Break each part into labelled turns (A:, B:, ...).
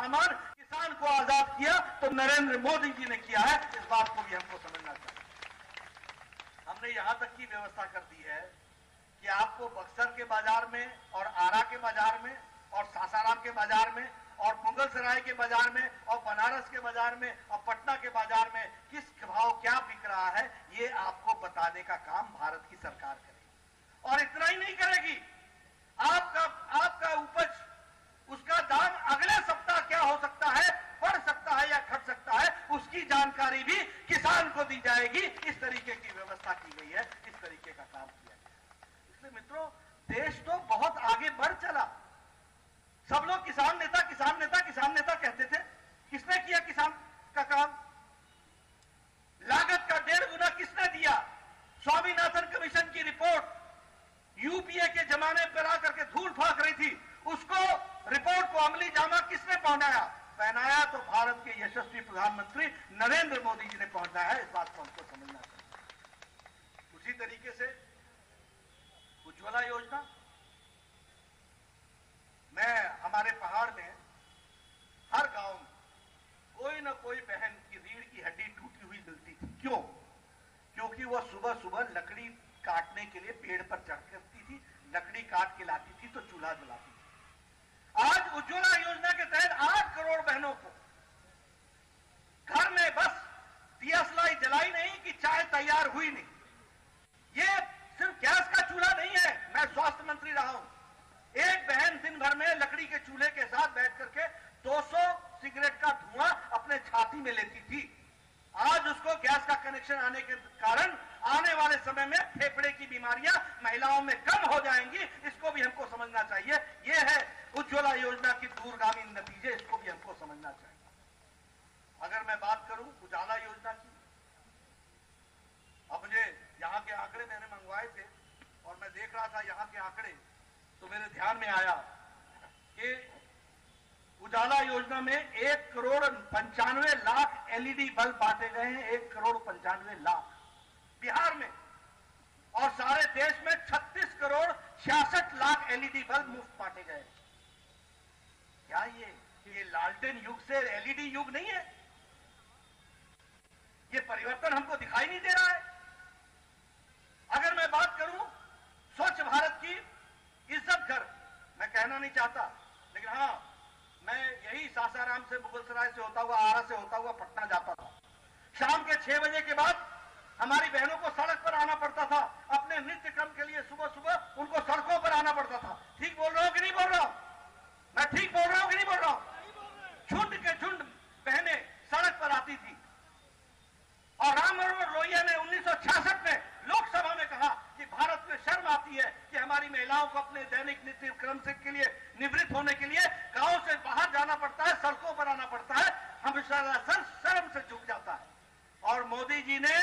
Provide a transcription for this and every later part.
A: सामान किसान को आजाद किया तो नरेंद्र मोदी जी ने किया है। इस बात को भी हमको समझना चाहिए। हमने यहां तक की व्यवस्था कर दी है कि आपको बक्सर के बाजार में और आरा के बाजार में और सासाराम के बाजार में और मुगलसराय के बाजार में और बनारस के बाजार में और पटना के बाजार में किस भाव क्या बिक रहा है, ये आपको बताने का काम भारत की सरकार करेगी। और इतना ही नहीं करेगी, आपका उपज उसका दाम अगले सप्ताह क्या हो सकता है, बढ़ सकता है या घट सकता है, उसकी जानकारी भी किसान को दी जाएगी। इस तरीके की व्यवस्था की गई है, इस तरीके का काम किया गया। इसलिए मित्रों, देश तो बहुत आगे बढ़ चला। सब लोग किसान नेता किसान नेता किसान नेता कहते थे। किसने किया किसान का काम? लागत का 1.5 गुना किसने दिया? स्वामीनाथन कमीशन की रिपोर्ट यूपीए के जमाने पर आकर के धूल फाक रही थी, उसको रिपोर्ट को अमली जामा किसने पहनाया तो भारत के यशस्वी प्रधानमंत्री नरेंद्र मोदी जी ने पहनाया है। इस बात को हमको समझना चाहिए। उसी तरीके से उज्ज्वला योजना, मैं हमारे पहाड़ में हर गांव में कोई ना कोई बहन की रीढ़ की हड्डी टूटी हुई मिलती थी। क्यों? क्योंकि वह सुबह सुबह लकड़ी काटने के लिए पेड़ पर चढ़ करती थी, लकड़ी काट के लाती थी तो चूल्हा जलाती थी। आज उज्ज्वला योजना के तहत 8 करोड़ बहनों को घर में बस दियासलाई जलाई नहीं कि चाय तैयार हुई नहीं। ये सिर्फ गैस का चूल्हा नहीं है। मैं स्वास्थ्य मंत्री रहा हूं। एक बहन दिन भर में लकड़ी के चूल्हे के साथ बैठ करके 200 सिगरेट का धुआं अपने छाती में लेती थी। आज उसको गैस का कनेक्शन आने के कारण आने वाले समय में फेफड़े की बीमारियां महिलाओं में कम हो जाएंगी। इसको भी हमको समझना चाहिए। यह है उज्ज्वला योजना की दूरगामी नतीजे, इसको भी हमको समझना चाहिए। अगर मैं बात करूं उजाला योजना की, अब मुझे यहां के आंकड़े मैंने मंगवाए थे और मैं देख रहा था यहां के आंकड़े, तो मेरे ध्यान में आया कि उजाला योजना में 1,95,00,000 एलईडी बल्ब बांटे गए हैं। 1,95,00,000 बिहार में, और सारे देश में 36,66,00,000 एलईडी बल्ब मुफ्त बांटे गए। क्या ये लालटेन युग से एलईडी युग नहीं है? ये परिवर्तन हमको दिखाई नहीं दे रहा है। अगर मैं बात करूं स्वच्छ भारत की, इज्जत घर, मैं कहना नहीं चाहता, लेकिन हां, मैं यही सासाराम से, मुगलसराय से होता हुआ, आरा से होता हुआ पटना जाता था। शाम के 6 बजे के बाद हमारी बहनों को सड़क पर आना पड़ता था। अपने नित्य क्रम के लिए सुबह सुबह उनको सड़कों पर आना पड़ता था। ठीक बोल रहा हूं कि नहीं बोल रहा हूं? मैं ठीक बोल रहा हूं कि नहीं बोल रहा हूं? झुंड के झुंड बहनें सड़क पर आती थी। और राम मनोहर लोहिया ने 1966 में लोकसभा में कहा कि भारत में शर्म आती है कि हमारी महिलाओं को अपने दैनिक नित्य क्रम से के लिए निवृत्त होने के लिए गांव से बाहर जाना पड़ता है, सड़कों पर आना पड़ता है। हम शर्म से झुक जाता है। और मोदी जी ने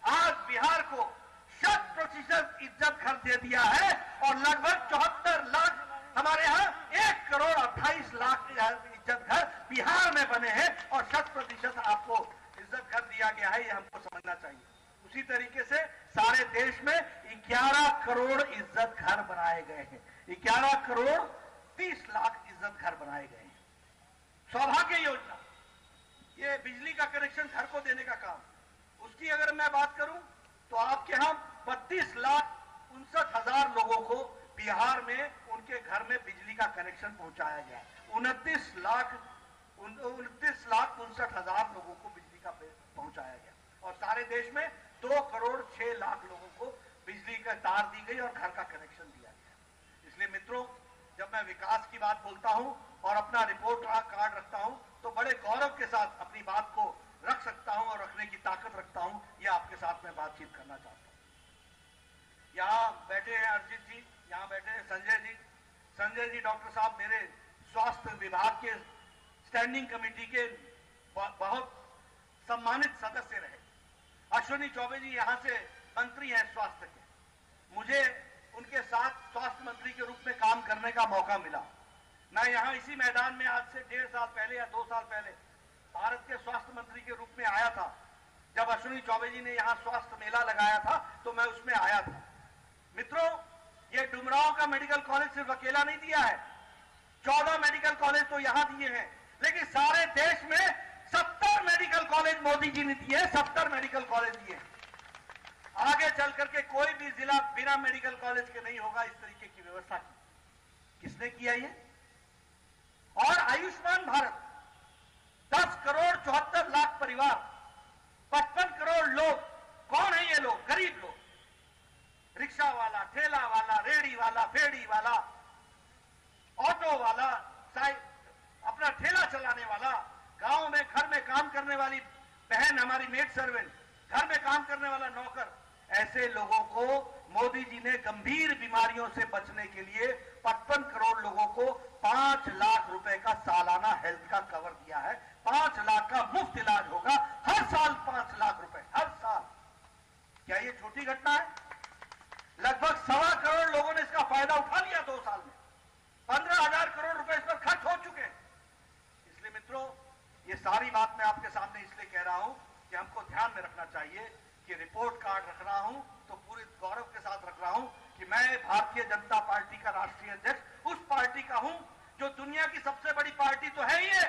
A: आज बिहार को 100% इज्जत घर दे दिया है और लगभग 74 लाख, हमारे यहां 1,28,00,000 इज्जत घर बिहार में बने हैं और 100% आपको इज्जत घर दिया गया है। ये हमको समझना चाहिए। उसी तरीके से सारे देश में 11 करोड़ इज्जत घर बनाए गए हैं। 11 करोड़ 30 लाख इज्जत घर बनाए गए हैं। सौभाग्य योजना, ये बिजली का कनेक्शन घर को देने का काम, उसकी अगर मैं बात करूं तो आपके यहां 32,59,000 लोगों को बिहार में उनके घर में बिजली का कनेक्शन पहुंचाया गया। 29,59,000 लोगों को बिजली का पहुंचाया गया। और सारे देश में 2,06,00,000 लोगों को बिजली का तार दी गई और घर का कनेक्शन दिया गया। इसलिए मित्रों, जब मैं विकास की बात बोलता हूं और अपना रिपोर्ट कार्ड रखता हूं तो बड़े गौरव के साथ अपनी बात को रख सकता हूं और रखने की ताकत रखता हूं। यह आपके साथ मैं बातचीत करना चाहता हूं। यहां बैठे हैं अर्जित जी, यहां बैठे हैं संजय जी डॉक्टर साहब मेरे स्वास्थ्य विभाग के स्टैंडिंग कमेटी के बहुत सम्मानित सदस्य रहे। अश्विनी चौबे जी यहां से मंत्री हैं स्वास्थ्य के। मुझे उनके साथ स्वास्थ्य मंत्री के रूप में काम करने का मौका मिला। मैं यहां इसी मैदान में आज से 1.5 साल पहले या 2 साल पहले भारत के स्वास्थ्य मंत्री के रूप में आया था। जब अश्विनी चौबे जी ने यहां स्वास्थ्य मेला लगाया था तो मैं उसमें आया था। मित्रों, ये डुमरांव का मेडिकल कॉलेज सिर्फ अकेला नहीं दिया है, 14 मेडिकल कॉलेज तो यहां दिए हैं। लेकिन सारे देश में 70 मेडिकल कॉलेज मोदी जी ने दिए, 70 मेडिकल कॉलेज दिए। आगे चल करके कोई भी जिला बिना मेडिकल कॉलेज के नहीं होगा। इस तरीके की व्यवस्था की किसने किया ये? और आयुष्मान भारत 10 करोड़ 74 लाख परिवार, 55 करोड़ लोग, कौन है ये लोग? गरीब लोग, रिक्शा वाला, ठेला वाला, रेड़ी वाला, फेड़ी वाला, ऑटो वाला, अपना ठेला चलाने वाला, गांव में घर में काम करने वाली बहन, हमारी मेड सर्वेंट, घर में काम करने वाला नौकर, ऐसे लोगों को मोदी जी ने गंभीर बीमारियों से बचने के लिए 55 करोड़ लोगों को 5 लाख रुपए का सालाना हेल्थ का कवर दिया है। 5 लाख का मुफ्त इलाज होगा हर साल, 5 लाख रुपए हर साल। क्या ये छोटी घटना है? लगभग 1.25 करोड़ लोगों ने इसका फायदा उठा लिया 2 साल में। 15,000 करोड़ रुपए इस पर खर्च हो चुके हैं। इसलिए मित्रों, ये सारी बात मैं आपके सामने इसलिए कह रहा हूं कि हमको ध्यान में रखना चाहिए कि रिपोर्ट कार्ड रख रहा हूं तो पूरे गौरव के साथ रख रहा हूं कि मैं भारतीय जनता पार्टी का राष्ट्रीय अध्यक्ष उस पार्टी का हूं जो दुनिया की सबसे बड़ी पार्टी तो है ही है,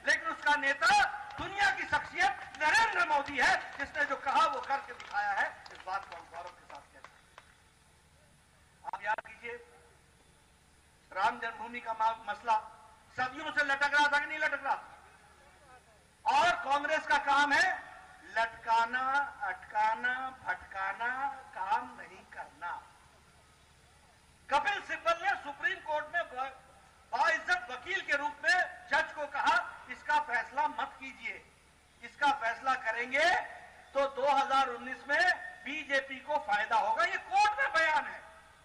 A: लेकिन उसका नेता दुनिया की शख्सियत नरेंद्र मोदी है, जिसने जो कहा वो करके दिखाया है। इस बात को हम गौरव के साथ कहते हैं। आप याद कीजिए, राम जन्मभूमि का मसला सदियों से लटक रहा था कि नहीं लटक रहा? और कांग्रेस का काम है लटकाना, अटकाना, भटकाना, काम नहीं करना। कपिल सिब्बल ने सुप्रीम कोर्ट में बाइज्जत वकील के रूप में जज को कहा, इसका फैसला मत कीजिए, इसका फैसला करेंगे तो 2019 में बीजेपी को फायदा होगा। ये कोर्ट में बयान है,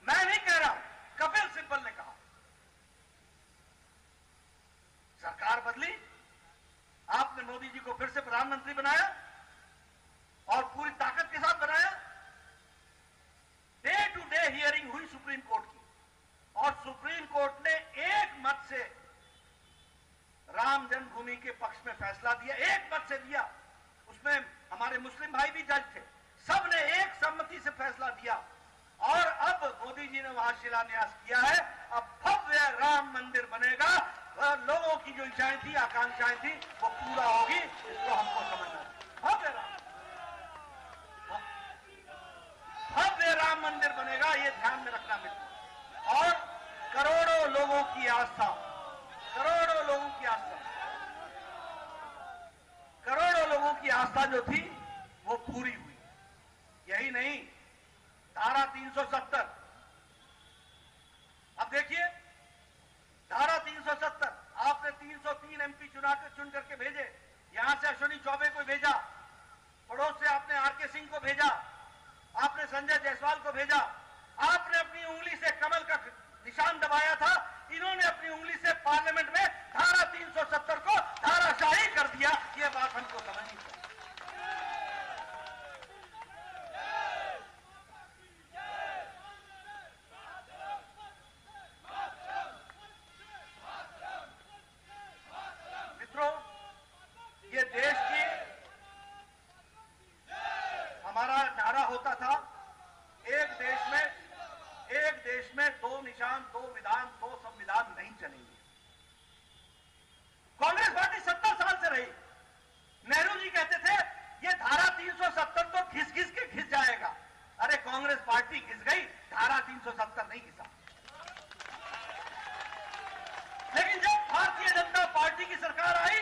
A: मैं नहीं कह रहा हूं, कपिल सिब्बल ने कहा। सरकार बदली, आपने मोदी जी को फिर से प्रधानमंत्री बनाया और पूरी ताकत के साथ बनाया। डे टू डे हियरिंग हुई सुप्रीम कोर्ट की और सुप्रीम कोर्ट ने एक मत से राम जन्मभूमि के पक्ष में फैसला दिया, एक मत से दिया। उसमें हमारे मुस्लिम भाई भी जज थे, सबने एक सम्मति से फैसला दिया और अब मोदी जी ने वहां शिलान्यास किया है। अब भव्य राम मंदिर बनेगा, लोगों की जो इच्छाएं थी, आकांक्षाएं थी, वो पूरा होगी। इसको हमको समझना है। भव्य राम मंदिर बनेगा, ये ध्यान में रखना मित्र। और करोड़ों लोगों की आस्था, करोड़ों लोगों की आस्था, करोड़ों लोगों की आस्था जो थी वो पूरी हुई। यही नहीं, धारा 370, अब देखिए धारा 370, आपने 303 एमपी चुन करके भेजे। यहां से अश्विनी चौबे को भेजा, पड़ोस से आपने आरके सिंह को भेजा, आपने संजय जायसवाल को भेजा, आपने अपनी उंगली से कमल का निशान दबाया था, इन्होंने अपनी उंगली से पार्लियामेंट में धारा 370 को धाराशाही कर दिया। यह बात हमको समझनी चाहिए। मित्रों, ये देश की हमारा नारा होता था, एक देश में 2 निशान, 2 विधान, 2 संविधान नहीं चलेंगे। कांग्रेस पार्टी 70 साल से रही। नेहरू जी कहते थे ये धारा 370 तो घिस घिस के घिस जाएगा। अरे कांग्रेस पार्टी घिस गई, धारा 370 नहीं घिसा। लेकिन जब भारतीय जनता पार्टी की सरकार आई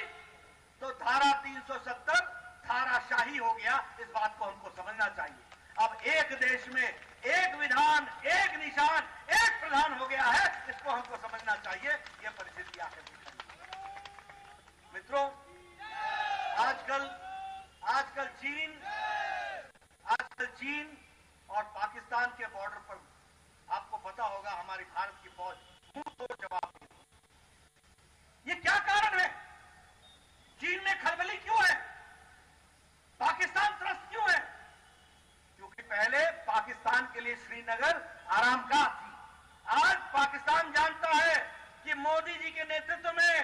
A: तो धारा 370 धाराशाही हो गया। इस बात को हमको समझना चाहिए। अब एक देश में एक विधान, एक निशान, एक प्रधान हो गया है। इसको हमको समझना चाहिए। यह परिस्थिति आकर मित्रों, आजकल चीन और पाकिस्तान के बॉर्डर पर आपको पता होगा हमारी भारत की फौज मुंह तोड़ जवाब देती। ये क्या कारण है? चीन में खलबली क्यों है? पाकिस्तान त्रस्त क्यों है? क्योंकि पहले पाकिस्तान के लिए श्रीनगर आरामगाह थी। आज पाकिस्तान जानता है कि मोदी जी के नेतृत्व में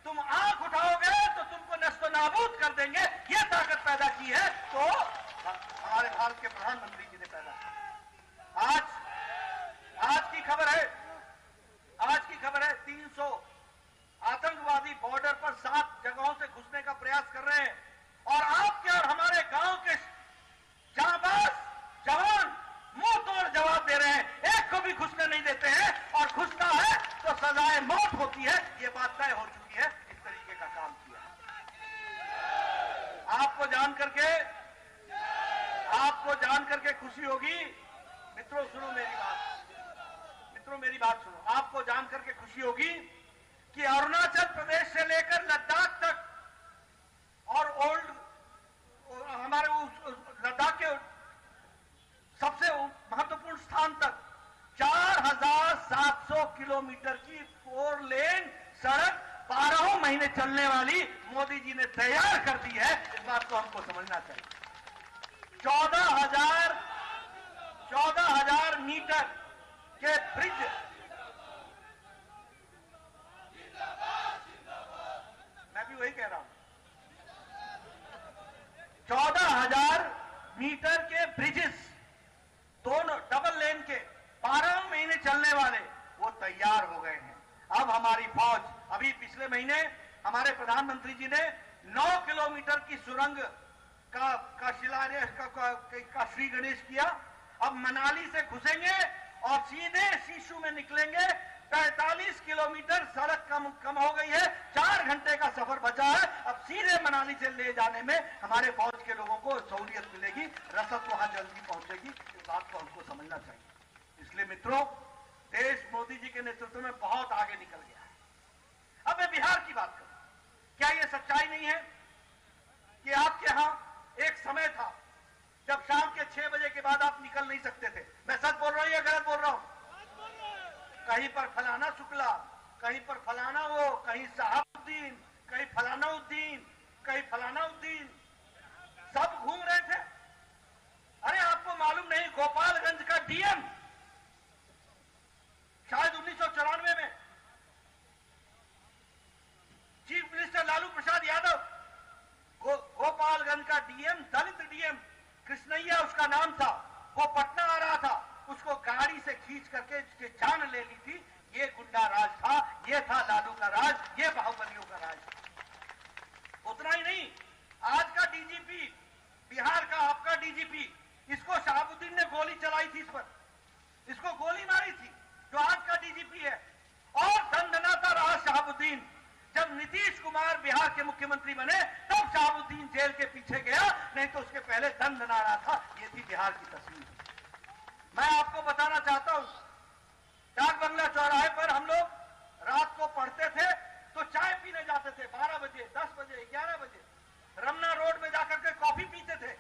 A: तुम आंख उठाओगे तो तुमको नस्तो नाबूद कर देंगे। यह ताकत पैदा की है तो हमारे भारत के प्रधानमंत्री जी ने पैदा की। आज की खबर है 300 आतंकवादी बॉर्डर पर 7 चाहे मौत होती है, ये बात तय हो चुकी है। इस तरीके का काम किया। आपको जान करके खुशी होगी मित्रों, सुनो मेरी बात सुनो। आपको जान करके खुशी होगी कि अरुणाचल प्रदेश से लेकर लद्दाख तक और हमारे लद्दाख के सबसे महत्वपूर्ण स्थान तक 4700 किलोमीटर की 4 लेन सड़क 12 महीने चलने वाली मोदी जी ने तैयार कर दी है। इस बात को हमको समझना चाहिए। 14,000 मीटर के ब्रिज, मैं भी वही कह रहा हूं, 14,000 मीटर के ब्रिजेस, दोनों डबल लेन के 12 महीने चलने वाले, वो तैयार हो गए हैं। अब हमारी फौज, अभी पिछले महीने हमारे प्रधानमंत्री जी ने 9 किलोमीटर की सुरंग का शिलान्यास का श्री गणेश किया। अब मनाली से घुसेंगे और सीधे शीशु में निकलेंगे। 45 किलोमीटर सड़क कम हो गई है, 4 घंटे का सफर बचा है। अब सीधे मनाली से ले जाने में हमारे फौज के लोगों को सहूलियत मिलेगी, रसद वहां जल्दी पहुंचेगी। इस बात को हमको समझना चाहिए। इसलिए मित्रों, देश मोदी जी के नेतृत्व में बहुत आगे निकल गया है। अब मैं बिहार की बात करूं, क्या यह सच्चाई नहीं है कि आपके यहां एक समय था जब शाम के 6 बजे के बाद आप निकल नहीं सकते थे? मैं सच बोल रहा हूं या गलत बोल रहा हूं? कहीं पर फलाना शुक्ला, कहीं पर फलाना वो, कहीं साहबुद्दीन, कहीं फलाना उद्दीन, कहीं फलाना उद्दीन, सब घूम रहे थे। अरे आपको मालूम नहीं, गोपालगंज का डीएम शायद 1994 में चीफ मिनिस्टर लालू प्रसाद यादव, गोपालगंज का डीएम, दलित डीएम कृष्णैया उसका नाम था, वो पटना आ रहा था, उसको गाड़ी से खींच करके उसकी जान ले ली थी। ये गुंडा राज था, ये था लालू का राज, ये बाहुबलियों का राज। उतना ही नहीं, आज का डीजीपी, बिहार का आपका डीजीपी, इसको शहाबुद्दीन ने गोली चलाई थी, इस पर इसको गोली मारी थी, जो आज का डीजीपी है। और दंडनाता रहा शहाबुद्दीन। जब नीतीश कुमार बिहार के मुख्यमंत्री बने तब शहाबुद्दीन जेल के पीछे गया, नहीं तो उसके पहले दंडना रहा था। ये थी बिहार की तस्वीर। मैं आपको बताना चाहता हूं, डाक बंगला चौराहे पर हम लोग रात को पढ़ते थे तो चाय पीने जाते थे 12 बजे, 10 बजे, 11 बजे। रमना रोड में जाकर के कॉफी पीते थे,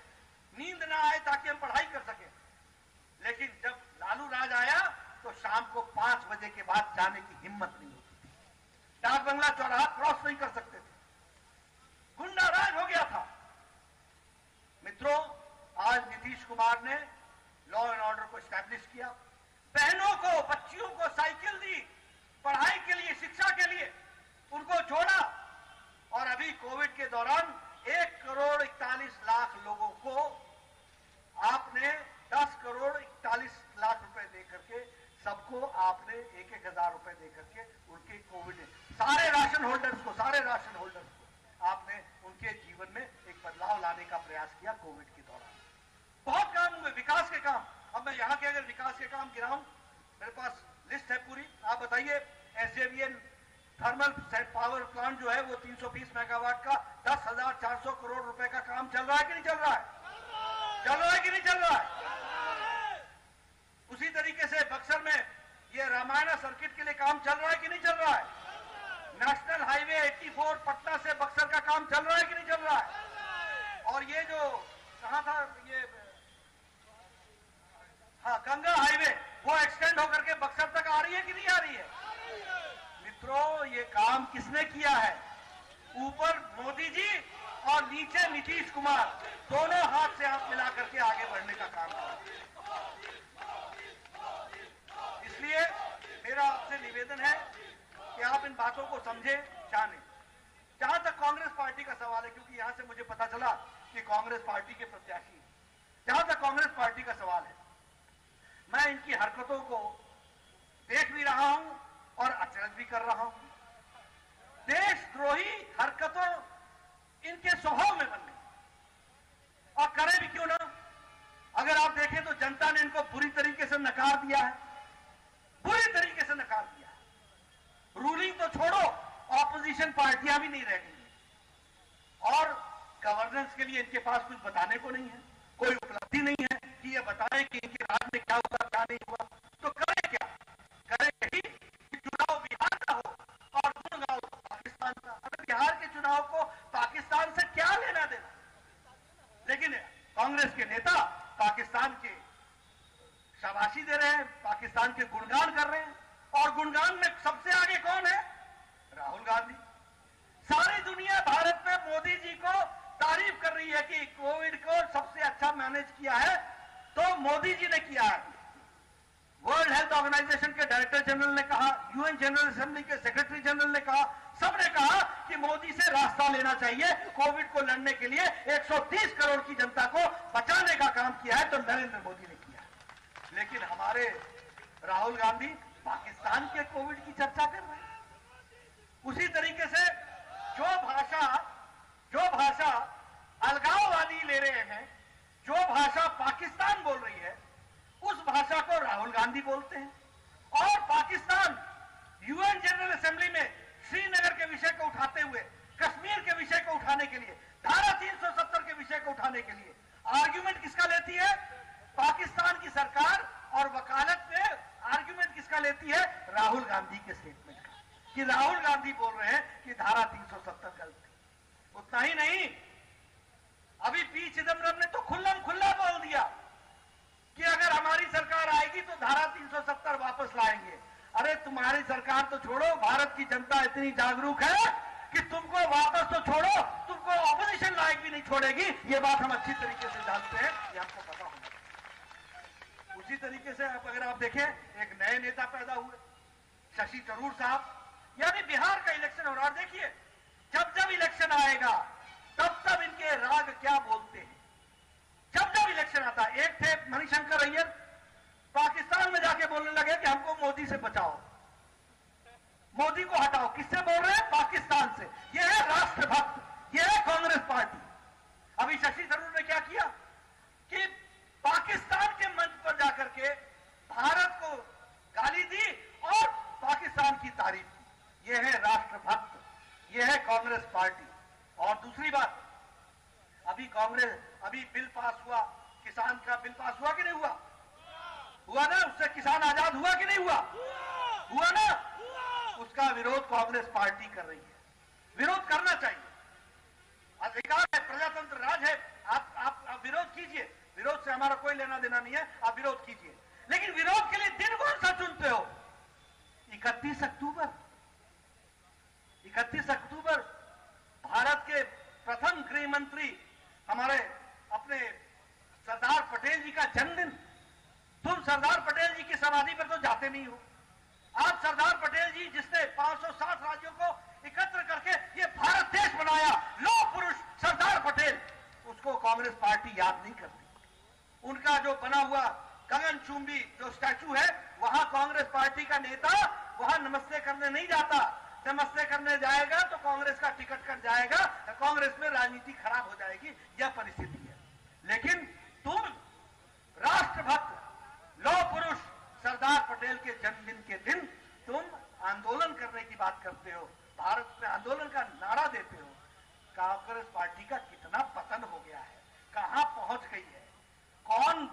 A: नींद ना आए ताकि हम पढ़ाई कर सके। लेकिन जब लालू राज आया तो शाम को 5 बजे के बाद जाने की हिम्मत नहीं होती थी। डाक बंगला चौराहा क्रॉस नहीं कर सकते थे, गुंडा राज हो गया था। मित्रों, आज नीतीश कुमार ने लॉ एंड ऑर्डर को स्टैब्लिश किया, बहनों को, बच्चियों को साइकिल दी, पढ़ाई के लिए, शिक्षा के लिए उनको जोड़ा। और अभी कोविड के दौरान 1,41,00,000 लोगों को आपने 10,41,00,000 रुपए दे करके, सबको आपने 1,000 रुपए दे करके उनके कोविड, सारे राशन होल्डर्स को आपने उनके जीवन में एक बदलाव लाने का प्रयास किया कोविड के दौरान। बहुत काम हुए, विकास के काम। अब मैं यहां के अगर विकास के काम गिनाऊं, मेरे पास लिस्ट है पूरी। आप बताइए, एसजेवीएन थर्मल पावर प्लांट जो है वो 320 मेगावाट का 10,400 करोड़ रुपए का काम चल रहा है कि नहीं चल रहा है? चल रहा है कि नहीं चल रहा है? उसी तरीके से बक्सर में ये रामायण सर्किट के लिए काम चल रहा है कि नहीं चल रहा है? नेशनल हाईवे 84 पटना से बक्सर का काम चल रहा है कि नहीं चल रहा है? और ये जो कहां था, ये गंगा हाईवे, वो एक्सटेंड होकर के बक्सर तक आ रही है कि नहीं आ रही है? मित्रों, ये काम किसने किया है? ऊपर मोदी जी और नीचे नीतीश कुमार, दोनों हाथ से हाथ मिला करके आगे बढ़ने का काम किया। इसलिए मेरा आपसे निवेदन है कि आप इन बातों को समझें, जानें। जहां तक कांग्रेस पार्टी का सवाल है, क्योंकि यहां से मुझे पता चला कि कांग्रेस पार्टी के प्रत्याशी, जहां तक कांग्रेस पार्टी का सवाल है, मैं इनकी हरकतों को देख भी रहा हूं और अचरज भी कर रहा हूं। देशद्रोही हरकतों इनके स्वभाव में बन गई, और करें भी क्यों ना। अगर आप देखें तो जनता ने इनको बुरी तरीके से नकार दिया है, बुरी तरीके से नकार दिया है। रूल ऑपोजिशन पार्टियां भी नहीं रह गई और गवर्नेंस के लिए इनके पास कुछ बताने को नहीं है, कोई उपलब्धि नहीं है कि ये बताएं कि इनके राज में क्या हुआ क्या नहीं हुआ। तो करें क्या? करें यही कि चुनाव बिहार का हो और गुड़गांव पाकिस्तान का। अगर बिहार के चुनाव को पाकिस्तान से क्या लेना देना, लेकिन कांग्रेस के नेता पाकिस्तान के शाबाशी दे रहे हैं, पाकिस्तान के गुणगान कर रहे हैं। और गुणगान में सबसे आगे कौन है? राहुल गांधी। सारी दुनिया भारत में मोदी जी को तारीफ कर रही है कि कोविड को सबसे अच्छा मैनेज किया है तो मोदी जी ने किया है। वर्ल्ड हेल्थ ऑर्गेनाइजेशन के डायरेक्टर जनरल ने कहा, यूएन जनरल असेंबली के सेक्रेटरी जनरल ने कहा, सबने कहा कि मोदी से रास्ता लेना चाहिए। कोविड को लड़ने के लिए 130 करोड़ की जनता को बचाने का काम किया है तो नरेंद्र मोदी ने किया है। लेकिन हमारे राहुल गांधी पाकिस्तान के कोविड की चर्चा कर रहे हैं। उसी तरीके से जो भाषा अलगाववादी ले रहे हैं, जो भाषा पाकिस्तान बोल रही है, उस भाषा को राहुल गांधी बोलते हैं। और पाकिस्तान यूएन जनरल असेंबली में श्रीनगर के विषय को उठाते हुए, कश्मीर के विषय को उठाने के लिए, धारा 370 के विषय को उठाने के लिए आर्ग्यूमेंट किसका लेती है? पाकिस्तान की सरकार। और वकालत में आर्ग्यूमेंट किसका लेती है? राहुल गांधी के स्टेटमेंट का, कि राहुल गांधी बोल रहे हैं कि धारा 370 गलत है। उतना ही नहीं, अभी पी चिदम्बरम ने तो खुल्लम खुल्ला बोल दिया कि अगर हमारी सरकार आएगी तो धारा 370 वापस लाएंगे। अरे तुम्हारी सरकार तो छोड़ो, भारत की जनता इतनी जागरूक है कि तुमको वापस तो छोड़ो, तुमको ऑपोजिशन लायक भी नहीं छोड़ेगी। ये बात हम अच्छी तरीके से जानते हैं, ये हमको पता होगा। उसी तरीके से अगर आप देखें, एक नए नेता पैदा हुए, शशि थरूर साहब। यानी बिहार का इलेक्शन हो रहा है, देखिए जब जब इलेक्शन आएगा तब तब इनके राग क्या बोलते हैं। जब जब इलेक्शन आता, एक थे मणिशंकर अय्यर, पाकिस्तान में जाके बोलने लगे कि हमको मोदी से बचाओ, मोदी को हटाओ। किससे बोल रहे हैं? पाकिस्तान से। यह है राष्ट्रभक्त, यह है कांग्रेस पार्टी। अभी शशि थरूर ने क्या किया कि पाकिस्तान के मंच पर जाकर के भारत को गाली दी और पाकिस्तान की तारीफ की। यह है राष्ट्रभक्त, यह है कांग्रेस पार्टी। और दूसरी बात, अभी बिल पास हुआ, किसान का बिल पास हुआ कि नहीं हुआ? हुआ ना? उससे किसान आजाद हुआ कि नहीं हुआ? हुआ ना? उसका विरोध कांग्रेस पार्टी कर रही है। विरोध करना चाहिए, अधिकार है, प्रजातंत्र राज है। आप विरोध कीजिए, विरोध से हमारा कोई लेना देना नहीं है, आप विरोध कीजिए। लेकिन विरोध के लिए दिन कौन सा चुनते हो? 31 अक्टूबर। 31 अक्टूबर भारत के प्रथम गृह मंत्री, हमारे अपने सरदार पटेल जी का जन्मदिन। तुम सरदार पटेल जी की समाधि पर तो जाते नहीं हो। आप सरदार पटेल जी जिसने 560 राज्यों को एकत्र करके ये भारत देश बनाया, लौह पुरुष सरदार पटेल, उसको कांग्रेस पार्टी याद नहीं करती। उनका जो बना हुआ गगनचुंबी जो स्टैचू है, वहां कांग्रेस पार्टी का नेता वहां नमस्ते करने नहीं जाता। नमस्ते करने जाएगा तो कांग्रेस का टिकट कट जाएगा, कांग्रेस में राजनीति खराब हो जाएगी, यह परिस्थिति है। लेकिन तुम राष्ट्रभक्त लौह पुरुष सरदार पटेल के जन्मदिन के दिन तुम आंदोलन करने की बात करते हो, भारत में आंदोलन का नारा देते हो। कांग्रेस पार्टी का कितना पतन हो गया है, कहां पहुंच गई है, कौन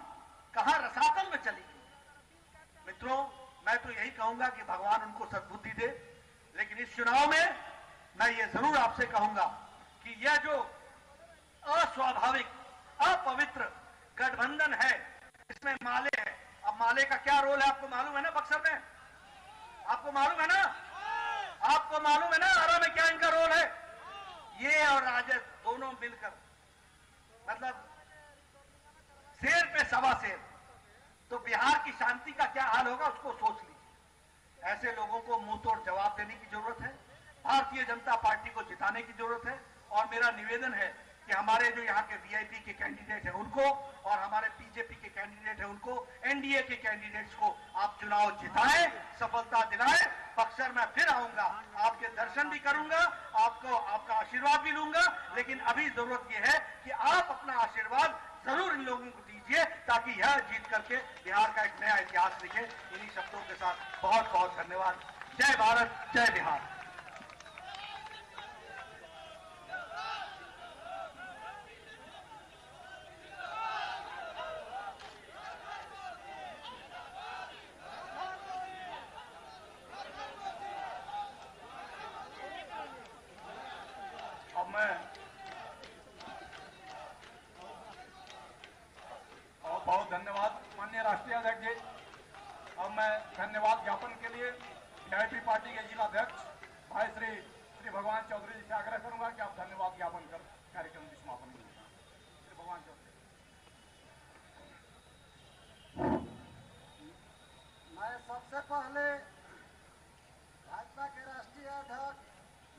A: कहां रसातल में चली गई। मित्रों, मैं तो यही कहूंगा कि भगवान उनको सद्बुद्धि दे। लेकिन इस चुनाव में मैं ये जरूर आपसे कहूंगा कि यह जो अस्वाभाविक, अपवित्र गठबंधन है, इसमें माले है। अब माले का क्या रोल है आपको मालूम है ना? बक्सर में आपको मालूम है ना? आपको मालूम है ना आरा में क्या इनका रोल है? ये और राजद दोनों मिलकर, मतलब शेर पे सवा शेर। तो बिहार की शांति का क्या हाल होगा उसको सोच लीजिए। ऐसे लोगों को मुंह तोड़ जवाब देने की जरूरत है, भारतीय जनता पार्टी को जिताने की जरूरत है। और मेरा निवेदन है कि हमारे जो यहाँ के वीआईपी के कैंडिडेट हैं उनको, और हमारे बीजेपी के कैंडिडेट हैं उनको, एनडीए के कैंडिडेट्स को आप चुनाव जिताएं, सफलता दिलाएं। बक्सर में फिर आऊंगा, आपके दर्शन भी करूंगा, आपका आशीर्वाद भी लूंगा। लेकिन अभी जरूरत यह है कि आप अपना आशीर्वाद जरूर इन लोगों को दीजिए ताकि यह जीत करके बिहार का एक नया इतिहास लिखे। इन्हीं शब्दों के साथ बहुत बहुत धन्यवाद। जय भारत, जय बिहार। मैं बहुत धन्यवाद माननीय राष्ट्रीय अध्यक्ष जी। अब मैं धन्यवाद ज्ञापन के लिए वीआईपी पार्टी के जिला अध्यक्ष भाई श्री भगवान चौधरी जी से आग्रह करूंगा कि आप धन्यवाद ज्ञापन कर कार्यक्रम की समापन करें। श्री भगवान चौधरी।
B: मैं सबसे पहले भाजपा के राष्ट्रीय अध्यक्ष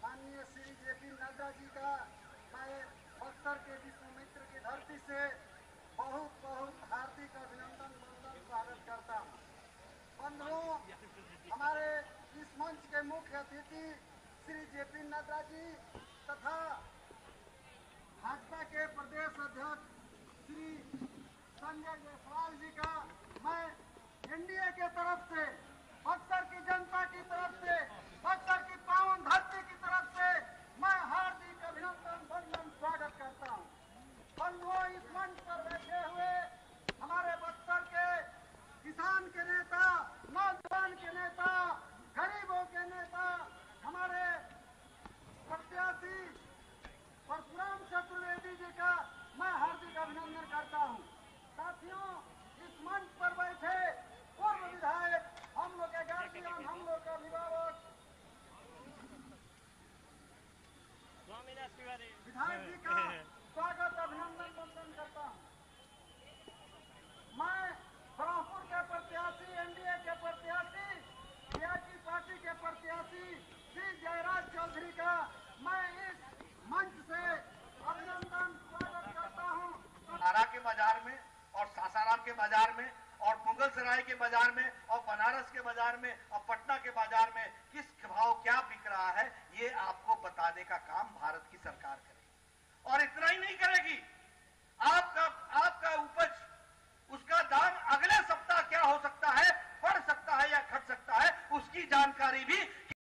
B: माननीय श्री जेपी नड्डा जी का मैं बक्सर के विश्वामित्र की धरती से बहुत बहुत हार्दिक अभिनंदन वंदन स्वागत करता हूँ। बंधुओं, हमारे इस मंच के मुख्य अतिथि श्री जेपी नड्डा जी तथा भाजपा के प्रदेश अध्यक्ष श्री संजय जायसवाल जी का मैं एनडीए के तरफ से, बक्सर की जनता की तरफ से, बक्सर की पावन धरती की तरफ से मैं हार्दिक अभिनंदन वंदन स्वागत करता हूँ। बंधुओं, इस मंच पर बैठे हुए हमारे बक्सर के किसान के नेता, नौजवान के नेता, गरीबों के नेता, हमारे प्रत्याशी परशुराम चतुर्वेदी जी का मैं हार्दिक अभिनंदन करता हूँ। साथियों, इस मंच पर बैठे पूर्व विधायक, हम लोग के गार्जियन, हम लोग का अभिभावक विधायक जी का स्वागत अभिनंदन वंदन करता हूँ। मैं ब्रह्मपुर के प्रत्याशी, एनडीए के प्रत्याशी, वीआईपी पार्टी के प्रत्याशी श्री जयराज चौधरी का मैं इस मंच से अभिनंदन स्वागत करता हूँ।
A: आरा के बाजार में और सासाराम के बाजार में और मुगल सराय के बाजार में और बनारस के बाजार में और पटना के बाजार में किस भाव क्या बिक रहा है, ये आपको बताने का काम भारत